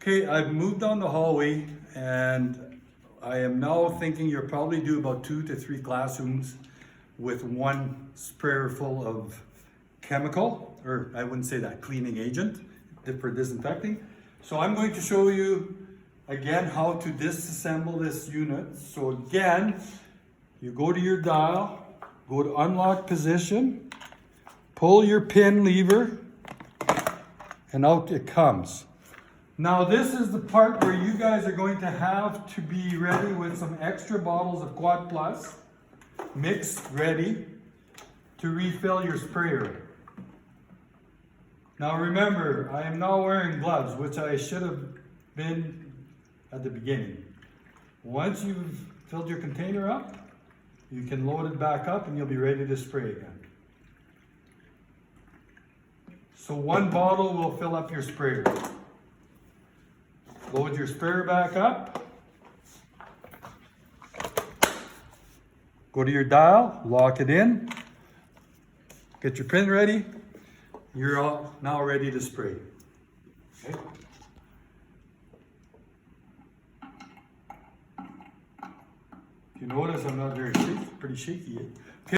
Okay, I've moved down the hallway and I am now thinking you'll probably do about 2 to 3 classrooms with one sprayer full of chemical, or I wouldn't say that, cleaning agent for disinfecting. So I'm going to show you again how to disassemble this unit. So again, you go to your dial, go to unlock position, pull your pin lever, and out it comes. Now this is the part where you guys are going to have to be ready with some extra bottles of Quad Plus, mixed, ready to refill your sprayer. Now remember, I am now wearing gloves, which I should have been at the beginning. Once you've filled your container up, you can load it back up and you'll be ready to spray again. So one bottle will fill up your sprayer. Load your sprayer back up. Go to your dial, lock it in. Get your pin ready. You're all now ready to spray. Okay. If you notice, I'm not very shaky, pretty shaky. Okay.